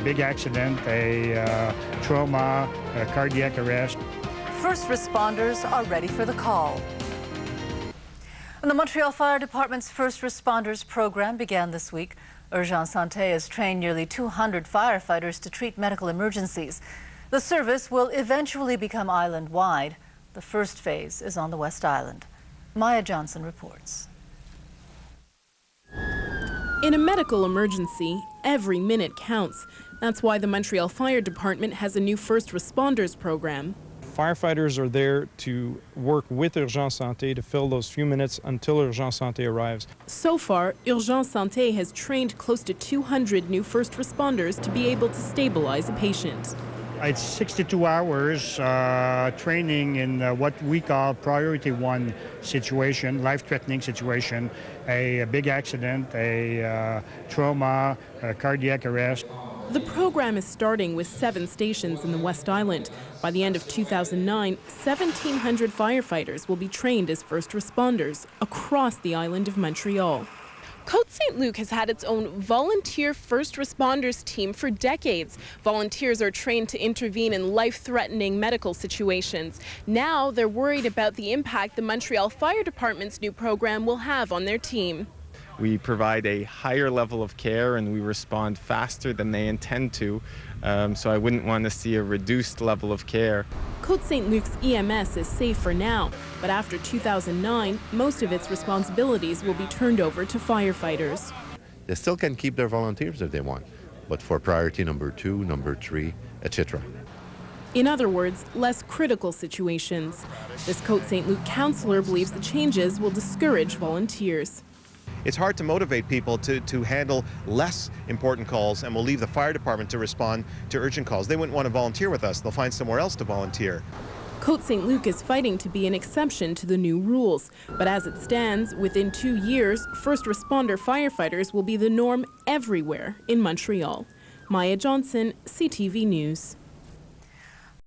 big accident, a trauma, a cardiac arrest. First responders are ready for the call. And the Montreal Fire Department's First Responders program began this week. Urgence Santé has trained nearly 200 firefighters to treat medical emergencies. The service will eventually become island-wide. The first phase is on the West Island. Maya Johnson reports. In a medical emergency, every minute counts. That's why the Montreal Fire Department has a new First Responders program. Firefighters are there to work with Urgence Santé to fill those few minutes until Urgence Santé arrives. So far, Urgence Santé has trained close to 200 new first responders to be able to stabilize a patient. It's 62 hours training in what we call priority 1 situation, life-threatening situation, a big accident, a trauma, a cardiac arrest. The program is starting with 7 stations in the West Island. By the end of 2009, 1,700 firefighters will be trained as first responders across the island of Montreal. Cote St. has had its own volunteer first responders team for decades. Volunteers are trained to intervene in life-threatening medical situations. Now they're worried about the impact the Montreal Fire Department's new program will have on their team. We provide a higher level of care and we respond faster than they intend to, so I wouldn't want to see a reduced level of care. Cote St-Luc's EMS is safe for now, but after 2009, most of its responsibilities will be turned over to firefighters. They still can keep their volunteers if they want, but for priority number 2, number 3, etc. In other words, less critical situations. This Cote St-Luc councillor believes the changes will discourage volunteers. It's hard to motivate people to handle less important calls, and we'll leave the fire department to respond to urgent calls. They wouldn't want to volunteer with us. They'll find somewhere else to volunteer. Cote St-Luc is fighting to be an exception to the new rules. But as it stands, within 2 years, first responder firefighters will be the norm everywhere in Montreal. Maya Johnson, CTV News.